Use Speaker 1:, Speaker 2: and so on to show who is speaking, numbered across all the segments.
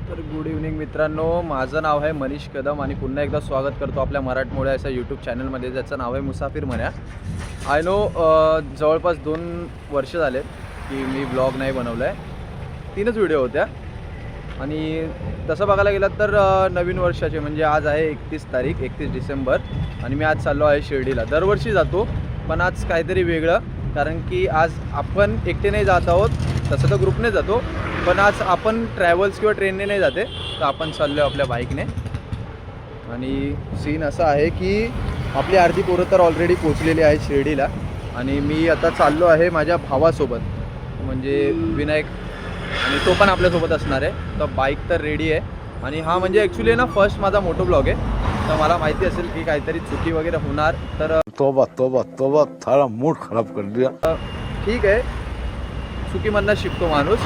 Speaker 1: तर good evening मित्रांनो, माझं नाव आहे मनीष कदम आणि पुन्हा एकदा स्वागत करतो आपल्या मराठमोळ्या अशा यूट्यूब चॅनलमध्ये, ज्याचं नाव आहे मुसाफिर म्हण्या. आय नो जवळपास 2 वर्ष झाले की मी ब्लॉग नाही बनवला आहे. 3च व्हिडिओ होत्या आणि तसं बघायला गेलं तर नवीन वर्षाचे म्हणजे आज आहे 31 डिसेंबर आणि मी आज चाललो आहे शिर्डीला. दरवर्षी जातो पण आज काहीतरी वेगळं, कारण की आज आपण एकटे नाही जात आहोत, तसं तर ग्रुपने जातो पण आज आपण ट्रॅव्हल्स किंवा ट्रेनने नाही जाते, तर आपण चाललो आहे आपल्या बाईकने. आणि सीन असा आहे की आपली अर्धी पोरं तर ऑलरेडी पोचलेली आहे शिर्डीला आणि मी आता चाललो आहे माझ्या भावासोबत, म्हणजे विनायक, आणि तो पण आपल्यासोबत असणार आहे. तर बाईक तर रेडी आहे आणि हा म्हणजे ॲक्च्युली ना फर्स्ट माझा मोटो ब्लॉग आहे, तर मला माहिती असेल की काहीतरी चुकी वगैरे होणार, तर
Speaker 2: तोबा तोबा तोबा थारा मूड खराब कर दिया.
Speaker 1: ठीक आहे, चुकीमधनं शिकतो माणूस.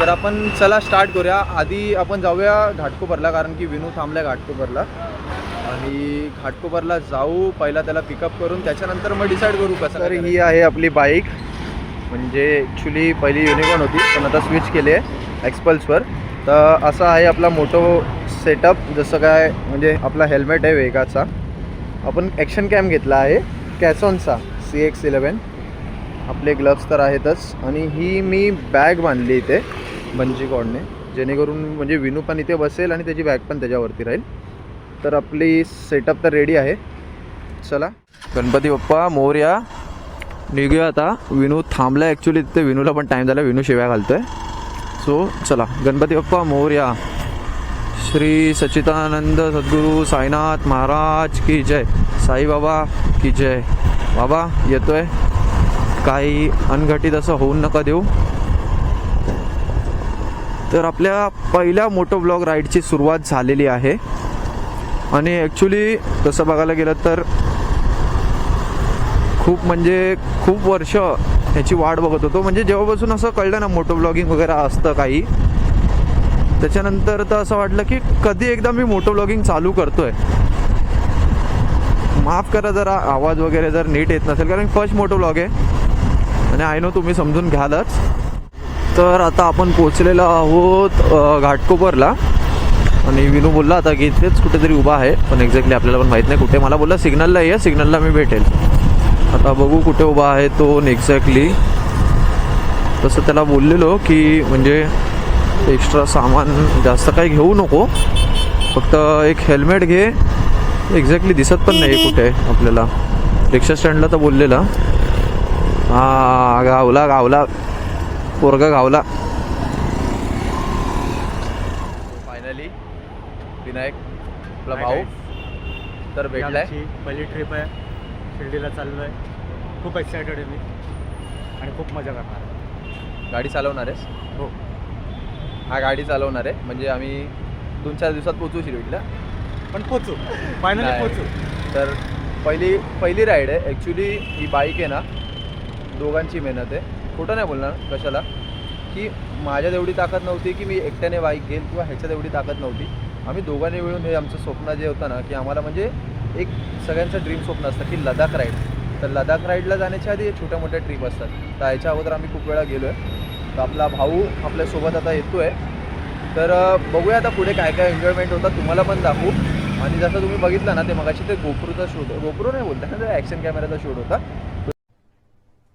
Speaker 1: तर आपण चला स्टार्ट करूया. आधी आपण जाऊया घाटकोपरला, कारण की विनू थांबला आहे घाटकोपरला आणि घाटकोपरला जाऊ, पहिला त्याला पिकअप करून त्याच्यानंतर मग डिसाईड करू कसं. तर ही आहे आपली बाईक, म्हणजे ॲक्च्युली पहिली युनिकॉर्न होती पण आता स्विच केली आहे एक्सपल्सवर. तर असा आहे आपला मोटो सेटअप, जसं काय म्हणजे आपला हेल्मेट आहे वेगाचा, आपण ॲक्शन कॅम घेतला आहे कॅसॉनचा CX11, आपले ग्लव्स तर आहेतच आणि ही मी बॅग बांधली इथे बंजी कॉर्डने, जेणेकरून म्हणजे विनू पण इथे बसेल आणि त्याची बॅग पण त्याच्यावरती राहील. तर आपली सेटअप तर रेडी आहे. चला, गणपती बाप्पा मोरया, निघूया आता. विनू थांबला ॲक्च्युली तिथे, विनूला पण टाईम झाला, विनू शिव्या घालतोय. सो चला, गणपती बाप्पा मोरया. श्री सच्चिदानंद सद्गुरू साईनाथ महाराज की जय, साईबाबा की जय. बाबा येतोय, काही अनघटित असं होऊन नका देऊ. तर आपल्या पहिल्या मोटो ब्लॉग राईडची सुरुवात झालेली आहे आणि ॲक्च्युली तसं बघायला गेलं तर खूप वर्ष ह्याची वाट बघत होतो. म्हणजे जेव्हापासून असं कळलं ना मोटो ब्लॉगिंग वगैरे असतं काही, त्याच्यानंतर तर असं वाटलं की कधी एकदा मी मोटो ब्लॉगिंग चालू करतोय. माफ करा जरा आवाज वगैरे जर नीट येत नसेल, कारण फर्स्ट मोटो ब्लॉग आहे आणि आय नो तुम्ही समजून घ्यालच. तर आता आपण पोचलेलो आहोत घाटकोपरला आणि विनू बोलला आता की इथेच कुठेतरी उभा आहे, पण एक्झॅक्टली आपल्याला पण माहीत नाही कुठे. मला बोलला सिग्नलला ये, सिग्नलला मी भेटेल. आता बघू कुठे उभा आहे तो एक्झॅक्टली. तसं त्याला बोललेलो की म्हणजे एक्स्ट्रा सामान जास्त काही घेऊ नको, फक्त एक हेल्मेट घे. एक्झॅक्टली दिसत पण नाही कुठे आपल्याला. रिक्षा स्टँडला तर बोललेला. गावला पोरगा गावला. फायनली विनायक आपला भाऊ तर भेटलाय.
Speaker 3: पहिली ट्रिप आहे, शिर्डीला चाललो आहे. खूप एक्सायटेड आहे मी आणि खूप मजा करणार आहे.
Speaker 1: गाडी चालवणार आहेस?
Speaker 3: हो,
Speaker 1: हा गाडी चालवणार आहे, म्हणजे आम्ही 2-4 दिवसात पोचू शिर्डीला.
Speaker 3: पण पोचू, फायनली
Speaker 1: नाही.
Speaker 3: पोचू.
Speaker 1: तर पहिली राईड आहे ॲक्च्युली. ही बाईक आहे ना, दोघांची मेहनत आहे, खोटं नाही बोलणार कशाला, की माझ्यात एवढी ताकद नव्हती की मी एकट्याने बाईक घेईल, किंवा ह्याच्यात एवढी ताकद नव्हती. आम्ही दोघांनी मिळून हे आमचं स्वप्न जे होतं ना, की आम्हाला म्हणजे एक सगळ्यांचं ड्रीम स्वप्न असतं की लडाख राईड. तर लडाख राईडला जाण्याच्या आधी छोट्या मोठ्या ट्रिप असतात, तर ह्याच्या अगोदर आम्ही खूप वेळा गेलो आहे. तर आपला भाऊ आपल्यासोबत आता येतो आहे. तर बघूया आता पुढे काय काय एन्जॉयमेंट होतं, तुम्हाला पण दाखवू. आणि जसं तुम्ही बघितलं ना, ते मगाशी ते गोप्रोचा शूट, गोप्रो नाही बोलता ना, ॲक्शन कॅमेराचा शूट होता.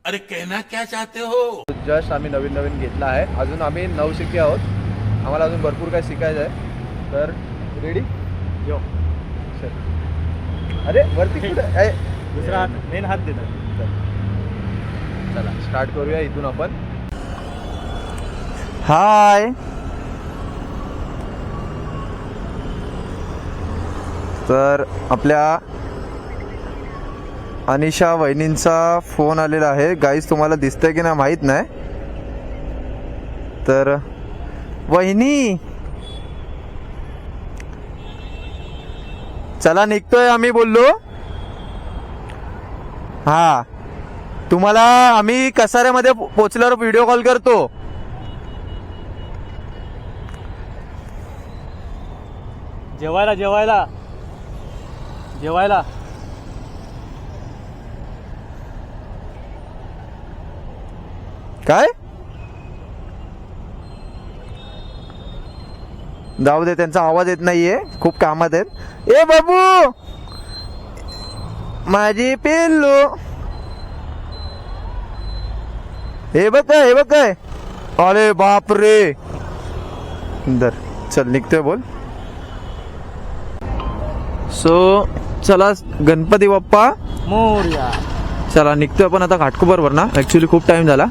Speaker 2: अरे कहना क्या चाहते हो?
Speaker 1: जस्ट आम्ही नवीन घेतला आहे, अजून आम्ही नवशिके आहोत, आम्हाला अजून भरपूर काय शिकायचं आहे. तर रेडी
Speaker 3: यो,
Speaker 1: चल. अरे वरती कुठं
Speaker 3: दुसरा हात, मेन हात देतात.
Speaker 1: चला स्टार्ट करूया इथून आपण. हाय, तर आपल्या अनिशा वहिनींचा फोन आलेला आहे. गाईज तुम्हाला दिसतंय की नाही माहीत नाही. तर वहिनी चला निघतोय आम्ही, बोललो. हा, तुम्हाला आम्ही कसाऱ्यामध्ये पोचल्यावर व्हिडिओ कॉल करतो.
Speaker 3: जेवायला जेवायला जेवायला
Speaker 1: काय जाऊ दे, त्यांचा आवाज येत नाहीये, खूप कामात आहेत. ए बाबू, माझी पिल्लू, हे बघ काय, हे बघ काय. अरे बाप रे. दर चल निघतोय, बोल. सो चला, गणपती बाप्पा
Speaker 3: मोरया.
Speaker 1: चला निघतोय आपण आता घाटकोपरवर ना. ॲक्च्युली खूप टाईम झाला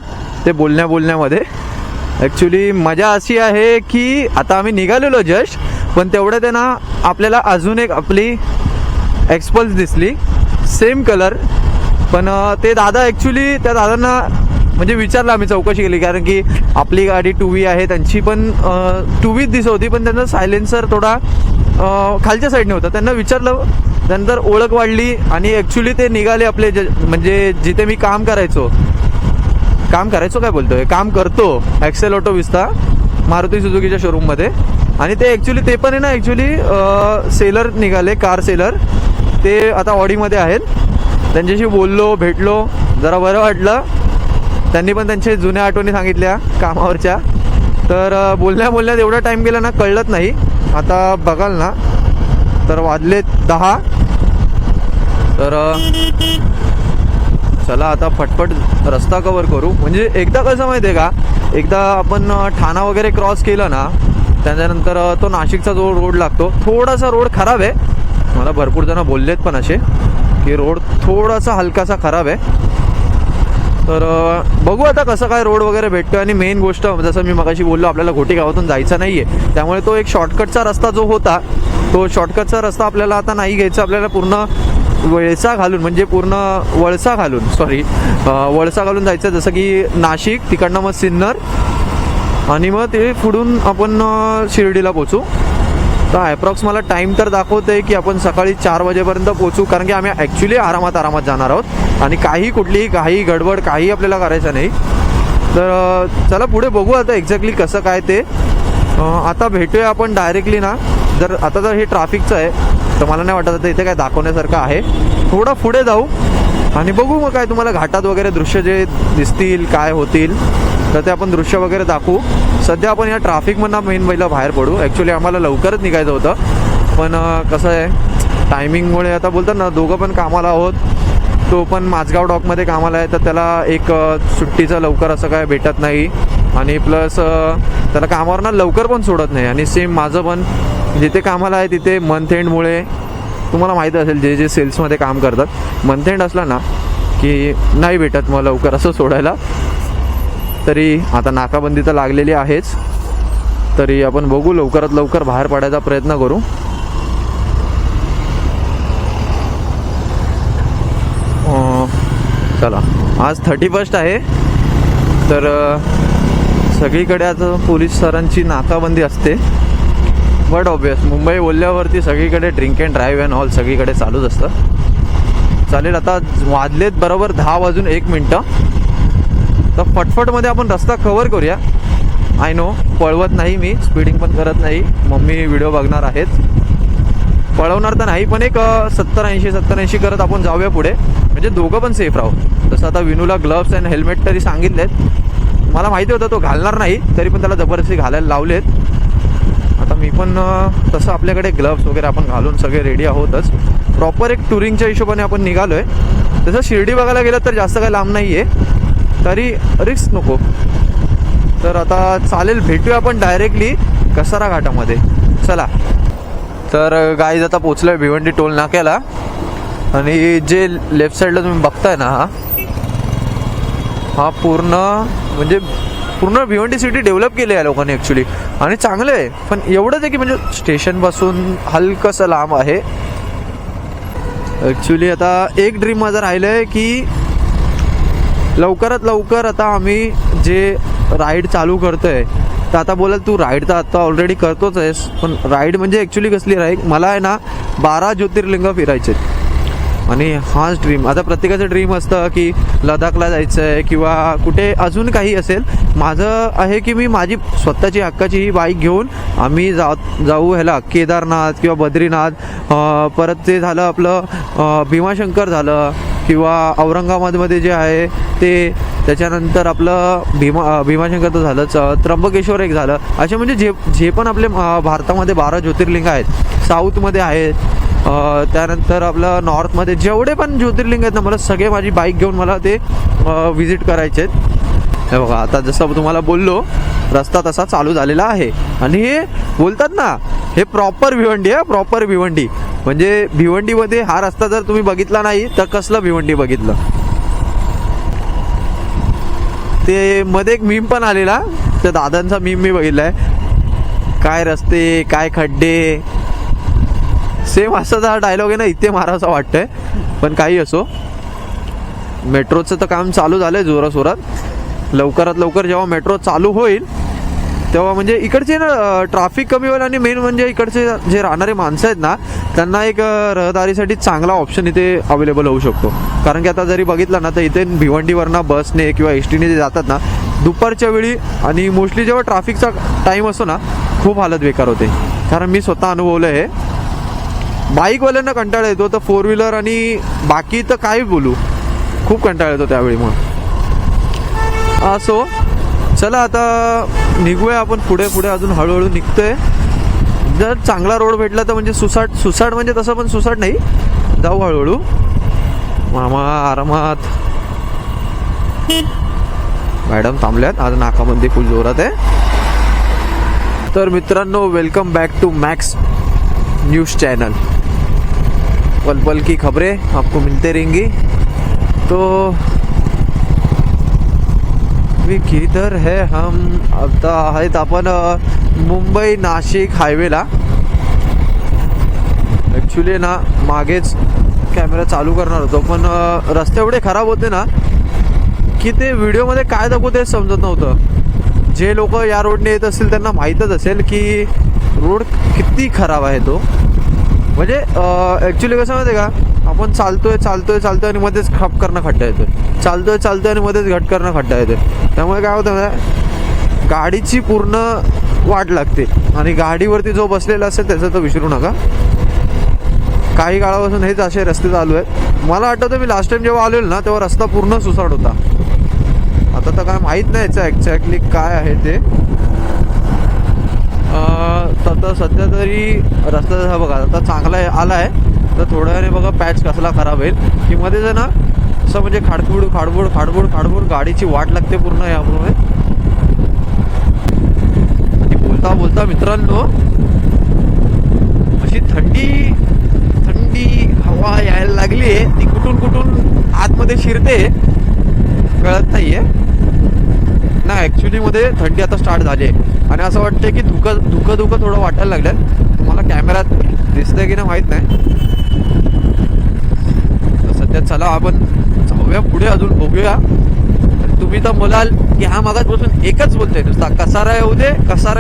Speaker 1: ते बोलण्यामध्ये. ॲक्च्युली मजा अशी आहे की आता आम्ही निघालेलो जस्ट, पण तेवढ्यात आहे ना आपल्याला अजून एक आपली एक्सपल्स दिसली, सेम कलर. पण ते दादा ॲक्च्युली, त्या दादांना म्हणजे विचारलं आम्ही, चौकशी केली, कारण की आपली गाडी 2V आहे, त्यांची पण 2V दिसत होती, पण त्यांचा सायलेन्सर थोडा खालच्या साईडने होता. त्यांना विचारलं, त्यानंतर ओळख वाढली आणि ॲक्च्युली ते निघाले आपले म्हणजे जिथे मी काम करायचो काम करतो ॲक्सेल ऑटो विस्ता मारुती सुझुकीच्या शोरूममध्ये. आणि ते ॲक्च्युली ते पण आहे ना ॲक्च्युली सेलर निघाले, कार सेलर. ते आता ऑडीमध्ये आहेत. त्यांच्याशी बोललो, भेटलो, जरा बरं वाटलं. त्यांनी पण त्यांच्या जुन्या आठवणी सांगितल्या कामावरच्या. तर बोलण्यात एवढा टाईम गेला ना कळलंच नाही. आता बघाल ना तर वाजले 10. तर चला आता फटफट रस्ता कवर करू. म्हणजे एकदा कसं माहिती आहे का, एकदा आपण ठाणा वगैरे क्रॉस केलं ना, त्याच्यानंतर तो नाशिकचा जो रोड लागतो, थोडासा रोड खराब आहे. मला भरपूर जण बोललेत पण असे की रोड थोडासा हलकासा खराब आहे. तर बघू आता कसं काय रोड वगैरे भेटतो. आणि मेन गोष्ट जसं मी मगाशी बोललो, आपल्याला घोटी गावातून जायचं नाही आहे, त्यामुळे तो एक शॉर्टकटचा रस्ता जो होता, तो शॉर्टकटचा रस्ता आपल्याला आता नाही घ्यायचा. आपल्याला पूर्ण वळसा घालून जायचं, जसं की नाशिक, तिकडनं मग सिन्नर, आणि मग ते पुढून आपण शिर्डीला पोचू. तर ॲप्रॉक्स मला टाईम तर दाखवते की आपण सकाळी 4 वाजेपर्यंत पोचू, कारण की आम्ही ॲक्च्युली आरामात जाणार आहोत आणि कुठलीही गडबड काही आपल्याला करायचं नाही. तर चला पुढे बघू आता एक्झॅक्टली कसं काय ते. आता भेटूया आपण डायरेक्टली ना. आता जर हे ट्रॅफिकचं आहे तर मला नाही वाटत आता इथे काय दाखवण्यासारखं आहे. थोडं पुढे जाऊ आणि बघू मग काय तुम्हाला घाटात वगैरे दृश्य जे दिसतील, काय होतील, तर ते आपण दृश्य वगैरे दाखवू. सध्या आपण या ट्रॅफिकमधनं मेन पहिला बाहेर पडू. ॲक्च्युली आम्हाला लवकरच निघायचं होतं, पण कसं आहे टायमिंगमुळे, आता बोलतात ना दोघं पण कामाला आहोत. तो पण माझगाव डॉकमध्ये कामाला आहे, तर त्याला एक सुट्टीचं लवकर असं काय भेटत नाही, आणि प्लस त्याला कामावर ना लवकर पण सोडत नाही. आणि सेम माझं पण जिथे कामाला आहे तिथे मंथ एंडमुळे, तुम्हाला माहीत असेल जे सेल्समध्ये काम करतात, मंथ एंड असला ना की नाही भेटत मग लवकर असं सोडायला. तरी आता नाकाबंदी तर लागलेली आहेच, तरी आपण बघू लवकरात लवकर बाहेर पडायचा प्रयत्न करू. चला, आज 31 आहे, तर सगळीकडे आता पोलीस सरांची नाकाबंदी असते. बट ऑब्वियस मुंबई बोलल्यावरती सगळीकडे drink and drive and all सगळीकडे चालूच असतं. चालेल, आता वाजलेत बरोबर 10:01. तर फटफटमध्ये आपण रस्ता कवर करूया. आय नो पळवत नाही मी, स्पीडिंग पण करत नाही. मम्मी व्हिडिओ बघणार आहेत, पळवणार तर नाही, पण एक 70-80 करत आपण जाऊया पुढे, म्हणजे दोघं पण सेफ राहू. तसं आता विनूला ग्लव्स अँड हेल्मेट तरी सांगितलेत. मला माहिती होतं तो घालणार नाही, तरी पण त्याला जबरदस्ती घालायला लावलेत. आता मी पण तसं आपल्याकडे ग्लव्स वगैरे आपण घालून सगळे रेडी आहोतच. प्रॉपर एक टुरिंगच्या हिशोबाने आपण निघालो आहे. तसं शिर्डी बघायला गेलं तर जास्त काही लांब नाही आहे, तरी रिस्क नको. तर आता चालेल, भेटूया आपण डायरेक्टली कसारा घाटामध्ये. चला. तर गाईज आता पोचलोय भिवंडी टोल नाक्याला, आणि जे लेफ्ट साईडला तुम्ही बघताय ना, हा पूर्ण भिवंडी सिटी डेव्हलप केली आहे लोकांनी ॲक्च्युली, आणि चांगलं आहे. पण एवढंच आहे की म्हणजे स्टेशनपासून हलकंसं लांब आहे ॲक्च्युली. आता एक ड्रीम माझं राहिलं आहे की लवकरात लवकर आता आम्ही जे राईड चालू करतोय, तर आता बोलाल तू राईड तर आता ऑलरेडी करतोच आहेस, पण राईड म्हणजे ॲक्च्युली कसली राईड, मला आहे ना 12 ज्योतिर्लिंग फिरायचे. आणि हाच ड्रीम. आता प्रत्येकाचं ड्रीम असतं की लडाखला जायचं आहे किंवा कुठे अजून काही असेल. माझं आहे की मी माझी स्वतःची हक्काची ही बाईक घेऊन आम्ही जाऊ ह्याला केदारनाथ किंवा बद्रीनाथ, परत ते झालं आपलं भीमाशंकर झालं, किंवा औरंगाबादमध्ये जे आहे ते, त्याच्यानंतर आपलं भीमाशंकर तर झालंच, त्र्यंबकेश्वर एक झालं. असे म्हणजे जे पण आपले भारतामध्ये 12 ज्योतिर्लिंग आहेत, साऊथमध्ये आहेत, त्यानंतर आपलं नॉर्थमध्ये जेवढे पण ज्योतिर्लिंग आहेत ना, मला सगळे माझी बाईक घेऊन मला ते व्हिजिट करायचे आहेत. हे बघा, आता जसं तुम्हाला बोललो रस्ता तसा चालू झालेला आहे. आणि हे बोलतात ना, हे प्रॉपर भिवंडी आहे, प्रॉपर भिवंडी. म्हणजे भिवंडीमध्ये हा रस्ता जर तुम्ही बघितला नाही तर कसलं भिवंडी बघितलं. ते मध्ये एक मीम पण आलेला, त्या दादांचा मीम मी बघितलाय, काय रस्ते काय खड्डे, सेम असाच हा डायलॉग आहे ना, इथे मारावासा वाटतंय. पण काही असो, मेट्रोचं तर काम चालू झालंय जोराशोरात. लवकरात लवकर जेव्हा मेट्रो चालू होईल तेव्हा म्हणजे इकडचे ना ट्रॅफिक कमी होईल. आणि मेन म्हणजे इकडचे जे राहणारे माणसं आहेत ना, त्यांना एक रहदारीसाठी चांगला ऑप्शन इथे अवेलेबल होऊ शकतो. कारण की आता जरी बघितलं ना तर इथे भिवंडीवरनं बसने किंवा एस टीने जे जातात ना दुपारच्या वेळी, आणि मोस्टली जेव्हा ट्रॅफिकचा टाईम असतो ना, खूप हालत बेकार होते. कारण मी स्वतः अनुभवलं आहे. बाईकवाल्यांना कंटाळा येतो, तर 4 व्हीलर आणि बाकी तर काय बोलू, खूप कंटाळा येतो त्यावेळी. मग असो, चला आता निघूया आपण पुढे पुढे, अजून हळूहळू निघतोय. जर चांगला रोड भेटला तर म्हणजे सुसाट म्हणजे तसं पण सुसाट नाही, जाऊ हळूहळू मामा आरामात. मॅडम थांबल्यात, आज नाकामध्ये फुल जोरात आहे. तर मित्रांनो, welcome back to Max News channel. पल पल की खबरें आपको मिलते रहेंगी. तो किधर है हम, आता आहेत आपण मुंबई नाशिक हायवेला. ॲक्च्युली ना मागेच कॅमेरा चालू करणार होतो, पण रस्ते एवढे खराब होते ना की ते व्हिडिओमध्ये काय दाखवू ते समजत नव्हतं. जे लोक या रोडने येत असतील त्यांना माहीतच असेल की रोड किती खराब आहे तो. म्हणजे ॲक्च्युली कसं माहिती आहे का, आपण चालतोय आणि मध्येच खप करणं खड्डा येतोय, चालतोय आणि मध्येच घट करणं खड्डा येतोय. त्यामुळे काय होतं ना, गाडीची पूर्ण वाट लागते. आणि गाडीवरती जो बसलेला असेल त्याचं तर विसरू नका. काही काळापासून हेच असे रस्ते चालू आहेत. मला आठवतं मी लास्ट टाइम जेव्हा आलेलो ना तेव्हा रस्ता पूर्ण सुसाट होता. आता तर काय माहीत नाही याचं एक्झॅक्टली काय आहे ते. तर सध्या तरी रस्ता जसा बघा आता चांगला आला आहे, तर थोड्या वेळाने बघा पॅच कसला खराब होईल की मध्ये जर ना असं म्हणजे खाडबूड गाडीची वाट लागते पूर्ण यामुळे. आणि बोलता मित्रांनो, अशी थंडी हवा यायला लागली आहे, ती कुठून आतमध्ये शिरते कळत नाहीये ना. ॲक्च्युली मध्ये थंडी आता स्टार्ट झाली आहे आणि असं वाटतंय की धुकं थोडं वाटायला लागलं. तुम्हाला कॅमेऱ्यात दिसतंय की नाही माहीत नाही. तर सध्या चला आपण जाऊया पुढे, अजून बघूया. आणि तुम्ही तर बोलाल की हा मागासपासून एकच बोलतोय नुसता, कसारा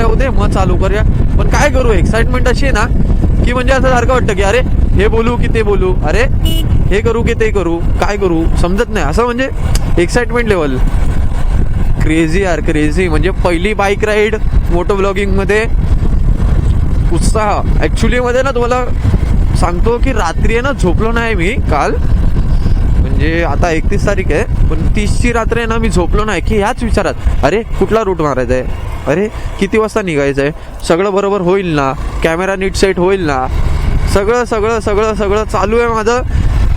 Speaker 1: येऊ दे मग चालू करूया. पण काय करू, एक्साइटमेंट अशी आहे ना की म्हणजे असं सारखं वाटतं की अरे हे बोलू की ते बोलू, अरे हे करू की ते करू, काय करू समजत नाही. असं म्हणजे एक्साइटमेंट लेवल क्रेझी यार, क्रेझी. म्हणजे पहिली बाईक राईड मोटो ब्लॉगिंगमध्ये उत्साह. ॲक्च्युली मध्ये ना तुम्हाला सांगतो की रात्री आहे ना झोपलो नाही मी काल. म्हणजे आता 31 तारीख आहे, पण 30ची रात्र आहे ना मी झोपलो नाही की ह्याच विचारात, अरे कुठला रूट मारायचा आहे, अरे किती वाजता निघायचं आहे, सगळं बरोबर होईल ना, कॅमेरा नीट सेट होईल ना, सगळं चालू आहे माझं.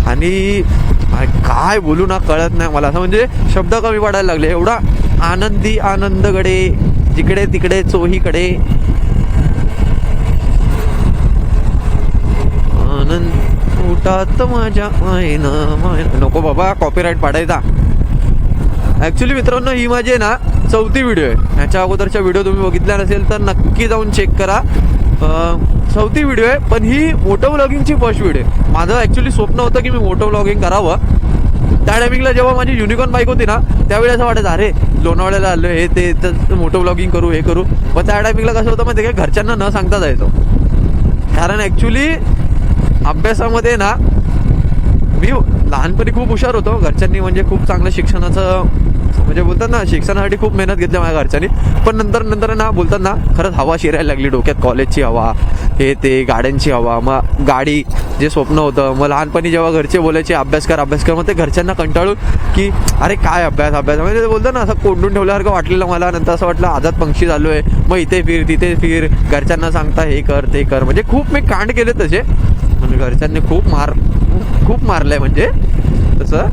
Speaker 1: आणि काय बोलू ना कळत नाही मला. असं म्हणजे शब्द कमी पडायला लागले. एवढा आनंदगडे, जिकडे तिकडे चोहीकडे आनंद उठात माझ्या मायना. नको बाबा कॉपीराईट पाडायचा. ॲक्च्युली मित्रांनो, ही माझी आहे ना 4थी व्हिडिओ आहे. ह्याच्या अगोदरच्या व्हिडिओ तुम्ही बघितल्या नसेल तर नक्की जाऊन चेक करा. 4थी व्हिडिओ आहे, पण ही मोटो व्लॉगिंगची फर्स्ट व्हिडिओ आहे. माझं ॲक्च्युली स्वप्न होतं की मी मोटो व्लॉगिंग करावं. त्या टायमिंगला जेव्हा माझी युनिकॉर्न बाईक होती ना त्यावेळी असं वाटायचं अरे लोणावळ्याला आलो हे ते तर मोटो व्लॉगिंग करू हे करू. पण त्या टायमिंगला कसं होतं माहिती काय, घरच्यांना न सांगता जायचो. कारण ॲक्च्युली अभ्यासामध्ये ना मी लहानपणी खूप हुशार होतो. घरच्यांनी म्हणजे खूप चांगलं शिक्षणाचं म्हणजे बोलतात ना, शिक्षणासाठी खूप मेहनत घेतली माझ्या घरच्यांनी. पण नंतर ना बोलतात ना, खरंच हवा शिरायला लागली डोक्यात, कॉलेजची हवा, हे ते गाड्यांची हवा, मग गाडी जे स्वप्न होतं. मग लहानपणी जेव्हा घरचे बोलायचे अभ्यास कर अभ्यास कर, मग ते घरच्यांना कंटाळून की अरे काय अभ्यास अभ्यास, म्हणजे ते बोलतं ना असं कोंडून ठेवल्यासारखं वाटलेलं मला. नंतर असं वाटलं आझाद पंक्षी चालू आहे, मग इथे फिर तिथे फिर, घरच्यांना सांगता हे कर ते कर, म्हणजे खूप मी कांड केले तसे. म्हणजे घरच्यांनी खूप मारलंय म्हणजे तसं.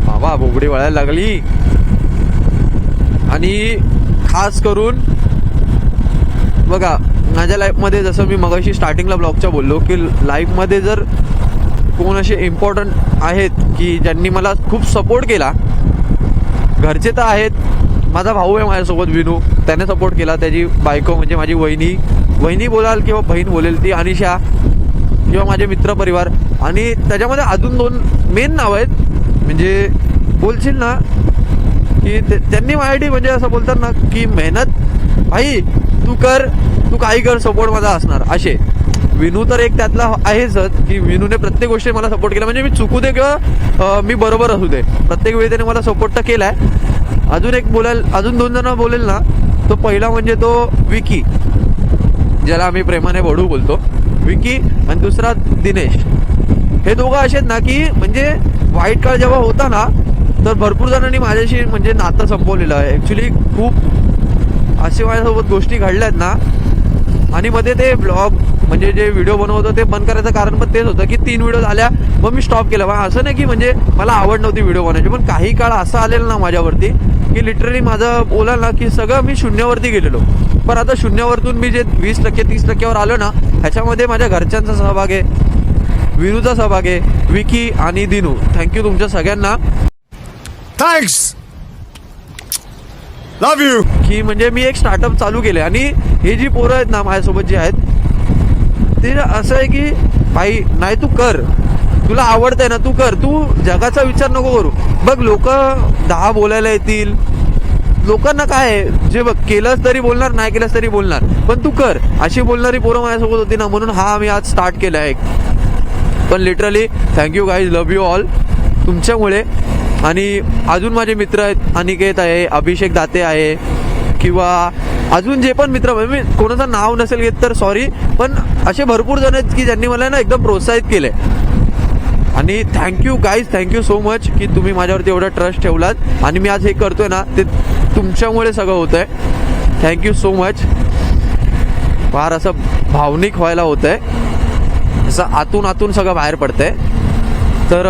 Speaker 1: बाबा बोबडी वळायला लागली. आणि खास करून बघा माझ्या लाईफमध्ये, जसं मी मगाशी स्टार्टिंगला ब्लॉगच्या बोललो की लाईफमध्ये जर कोण असे इम्पॉर्टंट आहेत की ज्यांनी मला खूप सपोर्ट केला, घरचे तर आहेत. माझा भाऊ आहे माझ्यासोबत विनू, त्याने सपोर्ट केला. त्याची बायको म्हणजे माझी वहिनी बोलाल किंवा बहीण बोलेल ती अनिशा, किंवा माझे मित्रपरिवार. आणि त्याच्यामध्ये अजून 2 मेन नाव आहेत. म्हणजे बोलशील ना की त्यांनी माझ्यासाठी म्हणजे असं बोलतात ना की मेहनत भाई तू कर, तू काही कर, सपोर्ट माझा असणार असे. विनू तर एक त्यातला आहेच की विनूने प्रत्येक गोष्टी मला सपोर्ट केला. म्हणजे मी चुकू दे किंवा मी बरोबर असू दे, प्रत्येक वेळी त्याने मला सपोर्ट तर केलाय. अजून 2 जण बोलेल ना, तो पहिला म्हणजे तो विकी, ज्याला आम्ही प्रेमाने बडू बोलतो, विकी. आणि दुसरा दिनेश. हे दोघं असे आहेत ना की म्हणजे वाईट काळ जेव्हा होता ना, तर भरपूर जणांनी माझ्याशी म्हणजे नातं संपवलेलं आहे. ॲक्च्युली खूप असे माझ्यासोबत गोष्टी घडल्यात ना. आणि मध्ये ते ब्लॉग म्हणजे जे व्हिडिओ बनवतो ते बंद करायचं कारण पण तेच होतं की 3 व्हिडिओ झाल्या मग मी स्टॉप केलं. मग असं नाही की म्हणजे मला आवड नव्हती व्हिडिओ बनवायची, पण काही काळ असं आलेलं ना माझ्यावरती की लिटरली माझं बोलाल ना की सगळं मी शून्यावरती गेलेलो. पण आता शून्यावरतून मी जे 20% 30%वर आलो ना, ह्याच्यामध्ये माझ्या घरच्यांचा सहभाग आहे, विनूचा सहभाग आहे, विकी आणि दिनू. थँक्यू तुमच्या सगळ्यांना.
Speaker 4: Thanks, love you.
Speaker 1: की म्हणजे मी एक स्टार्टअप चालू केले. आणि हे जी पोरं आहेत ना माझ्यासोबत जे आहेत ते असं आहे की भाई नाही तू कर, तुला आवडतंय ना तू कर, तू जगाचा विचार नको करू. बघ लोक 10 बोलायला येतील, लोकांना काय आहे, जे बघ केलंच तरी बोलणार, नाही केलंच तरी बोलणार, पण तू कर, अशी बोलणारी पोरं माझ्यासोबत होती ना. म्हणून हा मी आज स्टार्ट केला आहे. पण literally thank you guys, love you all तुमच्यामुळे. आणि अजून माझे मित्र आहेत, अनिकेत आहे, अभिषेक दाते आहे, किंवा अजून जे पण मित्र, मी कोणाचं नाव नसेल घेत तर सॉरी, पण असे भरपूर जण आहेत की ज्यांनी मला ना एकदम प्रोत्साहित केले. आणि thank you guys, thank you so much की तुम्ही माझ्यावरती एवढा ट्रस्ट ठेवलात. आणि मी आज हे करतोय ना ते तुमच्यामुळे सगळं होतं आहे. Thank you so much. फार असं भावनिक व्हायला होतं आहे, असं आतून सगळं बाहेर पडतंय. तर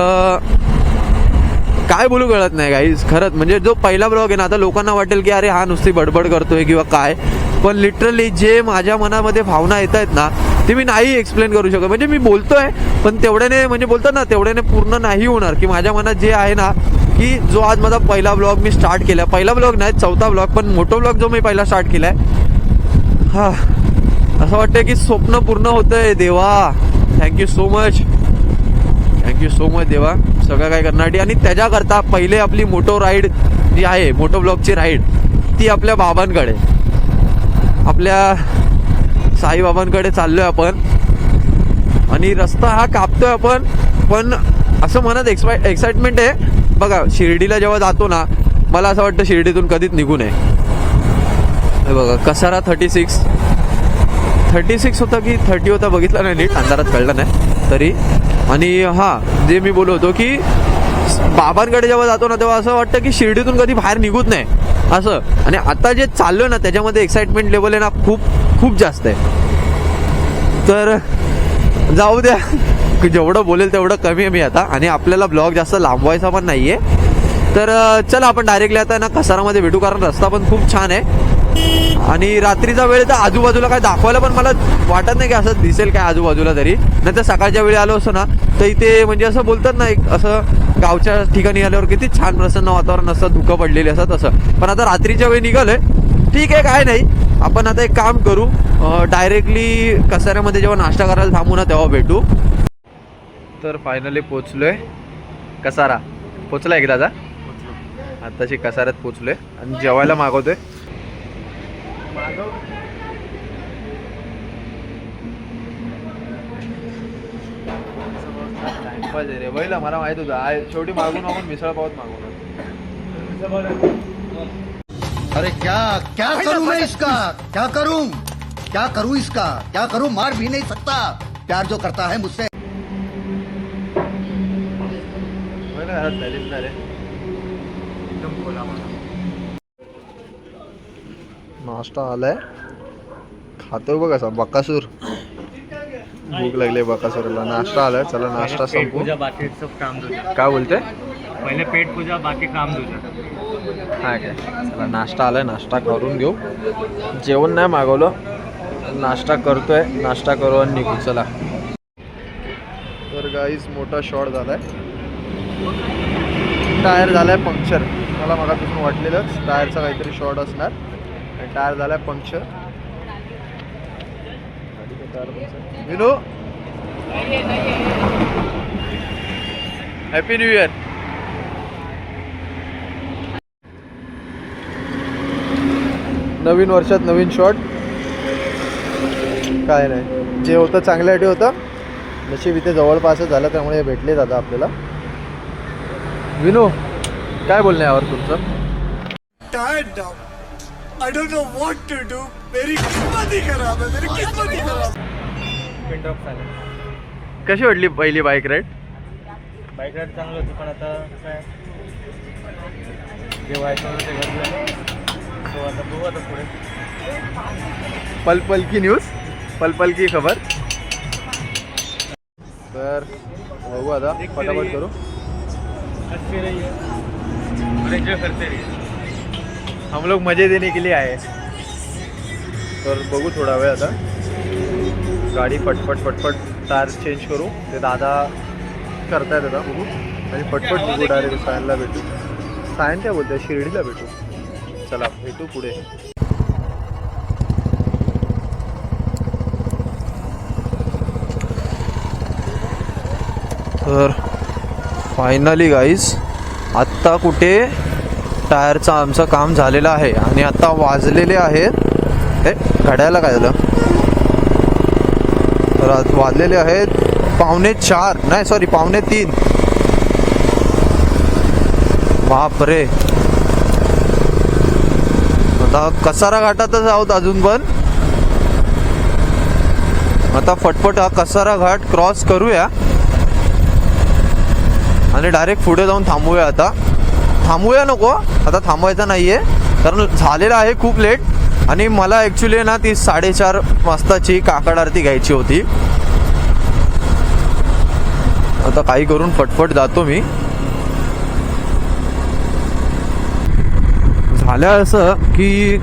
Speaker 1: काय बोलू कळत नाही गाईज खरंच. म्हणजे जो पहिला ब्लॉग आहे ना, आता लोकांना वाटेल की अरे हा नुसती बडबड करतोय किंवा काय, पण लिटरली जे माझ्या मनामध्ये भावना येत आहेत ना ते मी नाही एक्सप्लेन करू शकत. म्हणजे मी बोलतोय पण तेवढ्याने, म्हणजे बोलतात ना तेवढ्याने पूर्ण नाही होणार. की माझ्या मनात जे आहे ना, की जो आज माझा पहिला ब्लॉग मी स्टार्ट केला, पहिला ब्लॉग नाही 4था ब्लॉग, पण मोठा ब्लॉग जो मी पहिला स्टार्ट केलाय, हा असं वाटतंय की स्वप्न पूर्ण होतंय. देवा thank you so much, thank you so much देवा सगळं काय करण्यासाठी. आणि त्याच्याकरता पहिले आपली मोटो राईड जी आहे, मोटो ब्लॉगची राईड, ती आपल्या बाबांकडे, आपल्या साईबाबांकडे चाललोय आपण. आणि रस्ता हा कापतोय आपण, पण असं मनात एक्साइटमेंट आहे. बघा शिर्डीला जेव्हा जातो ना, मला असं वाटतं शिर्डीतून कधीच निघू नये. हे बघा कसारा 36 होता की 30 होता बघितलं नाही नीट, अंधारात कळलं नाही तरी. आणि हां, जे मी बोलत होतो की बाबांकडे जेव्हा जातो ना तेव्हा असं वाटतं की शिर्डीतून कधी बाहेर निघूच नाही असं. आणि आता जे चाललोय ना त्याच्यामध्ये एक्साइटमेंट लेवल आहे ना खूप जास्त आहे. तर जाऊ द्या, जेवढं बोलेल तेवढं कमी आहे मी आता. आणि आपल्याला ब्लॉग जास्त लांबवायचा पण नाही आहे. तर चला आपण डायरेक्टली आता ना कसारामध्ये भेटू, कारण रस्ता पण खूप छान आहे. आणि रात्रीचा वेळ तर आजूबाजूला काय दाखवायला पण मला वाटत नाही की असं दिसेल काय आजूबाजूला. तरी नाही तर सकाळच्या वेळी आलो असतो ना तर इथे म्हणजे असं बोलतात ना, एक असं गावच्या ठिकाणी आल्यावर किती छान प्रसन्न वातावरण असतं, धुकं पडलेली असं तसं. पण आता रात्रीच्या वेळी निघालोय, ठीक आहे काय नाही. आपण आता एक काम करू, डायरेक्टली कसाऱ्यामध्ये जेव्हा नाश्ता करायला थांबू ना तेव्हा भेटू. तर फायनली पोचलोय कसारा. पोचला एकदाचा, आताशी कसाऱ्यात पोचलोय आणि जेवायला मागवतोय. रे बैला मला माहित होतं शेवटी मागून मिसळ पावत मागवणार.
Speaker 5: अरे क्या क्या करूं मैं इसका, क्या करूं इसका, क्या करूं, मार भी नहीं सकता, प्यार जो करता है मुझसे।
Speaker 3: एकदम बोला मला.
Speaker 1: नाश्ता आलाय, खातोय बघ असा बकासूर. भूक लागली बकासूरला. नाश्ता आलाय, चला नाश्ता
Speaker 3: पेट
Speaker 1: संपू.
Speaker 3: पूजा बाकी सब काम तुझं.
Speaker 1: काय बोलते?
Speaker 3: पहिले पेट पूजा बाकी काम तुझं.
Speaker 1: हा काय, चला नाश्ता आलाय, नाश्ता करून घेऊ. जेवण नाही मागवलं, नाश्ता करतोय. नाश्ता करू आणि निघू. चला. तर गाईज मोठा शॉट झालाय. टायर झालाय पंक्चर. मला मगापासून वाटलेलंच टायरचा काहीतरी शॉर्ट असणार. टायर झालाय puncture. Vinu, happy new year. नवीन वर्षात नवीन शॉट. काय नाही, जे होतं चांगल्यासाठी होतं. नशीब इथे जवळपासच झालं, त्यामुळे हे भेटले दादा आपल्याला. विनू, काय बोलणं यावर तुमचं?
Speaker 4: Tired now. I don't know what to do. मेरी किस्मत ही खराब है. मेरी किस्मत ही खराब.
Speaker 3: पिन ड्रॉप झालं.
Speaker 1: कशी वाटली पहिली बाईक राईड?
Speaker 3: बाईक राईड चांगलं होती, पण आता काय जे व्हायचं होतं ते घडलं. तो आता बघू आता पुढे.
Speaker 1: पल पल की न्यूज, पल पल की खबर. तर बघू आता, फटाफट करू.
Speaker 3: अच्छी रही है और एंजॉय करते रहिए.
Speaker 1: हम लोग मजे देने के लिए आए. तर बघू थोडा वेळ आता. गाडी फटफट टायर चेंज करू. ते दादा करतायत आता, बघू. आणि फटफट बघू. डायरेक्ट सायनला भेटू. सायन काय बोलतोय, शिर्डीला भेटू. चला भेटू पुढे. तर फायनली गाईज आत्ता कुठे टायरचं आमचं काम झालेलं आहे. आणि आता वाजलेले आहेत, घड्याला काय झालं, तर वाजलेले आहेत 3:45. नाही सॉरी 3:45. बापरे. आता कसारा घाटातच आहोत अजून पण. आता फटफट हा कसारा घाट क्रॉस करूया आणि डायरेक्ट पुढे जाऊन थांबूया. आता थांबूया नको, आता थांबवायचं नाही आहे, कारण झालेलं आहे खूप लेट. आणि मला ॲक्च्युली ना ती 4:30 वाजताची काकड आरती घ्यायची होती. आता काही करून फटफट जातो मी. झालं असं की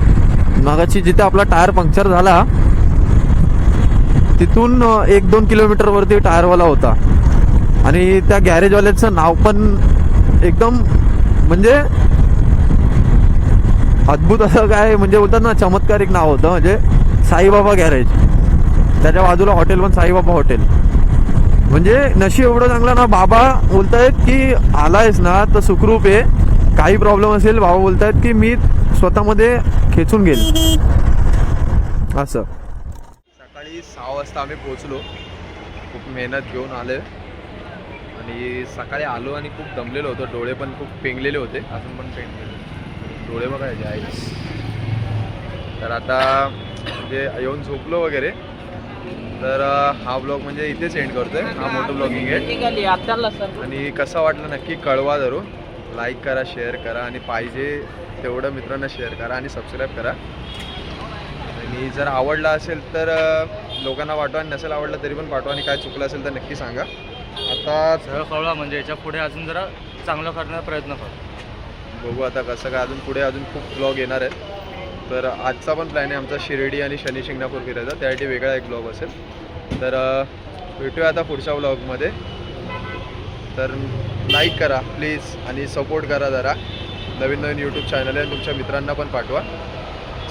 Speaker 1: मगाची जिथे आपला टायर पंक्चर झाला तिथून 1-2 किलोमीटरवरती टायरवाला होता. आणि त्या गॅरेजवाल्याचं नाव पण एकदम म्हणजे अद्भुत असं काय, म्हणजे बोलतात ना चमत्कारिक नाव होतं. म्हणजे साईबाबा गॅरेज. त्याच्या बाजूला हॉटेल पण साईबाबा हॉटेल. म्हणजे नशीब एवढं चांगलं ना, बाबा बोलतायत की आलायस ना तर सुखरूप आहे. काही प्रॉब्लेम असेल बाबा बोलतायत की मी स्वतःमध्ये खेचून गेल. असं सकाळी 6 वाजता आम्ही पोहोचलो. खूप मेहनत घेऊन आले आणि सकाळी आलो आणि खूप दमलेलो होतो. डोळे पण खूप पेंगलेले होते, अजून पण पेंगलेले डोळे बघायचे आहे. तर आता म्हणजे येऊन झोपलो वगैरे. तर हा ब्लॉग म्हणजे इथेच एंड करतोय. हा मोठं ब्लॉगिंग आहे. आणि कसा वाटला नक्की कळवा जरूर. लाईक करा, शेअर करा आणि पाहिजे तेवढं मित्रांना शेअर करा आणि सबस्क्राईब करा. आणि जर आवडला असेल तर लोकांना पाठवा, आणि नसेल आवडलं तरी पण पाठवा. आणि काय चुकलं असेल तर नक्की सांगा. आता
Speaker 3: सगळं कळवा, म्हणजे याच्या पुढे अजून जरा चांगलं करण्याचा प्रयत्न करू.
Speaker 1: बघू आता कसं काय. अजून पुढे अजून खूप ब्लॉग येणार आहेत. तर आजचा पण प्लॅन आहे आमचा शिर्डी आणि शनी शिंगणापूर फिरायचा. त्यासाठी वेगळा एक ब्लॉग असेल. तर भेटूया आता पुढच्या ब्लॉगमध्ये. तर लाईक करा प्लीज आणि सपोर्ट करा जरा. नवीन यूट्यूब चॅनल आहे, तुमच्या मित्रांना पण पाठवा.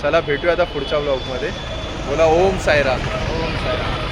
Speaker 1: चला भेटूया आता पुढच्या ब्लॉगमध्ये. बोला ओम साईराम.
Speaker 3: ओम साईराम.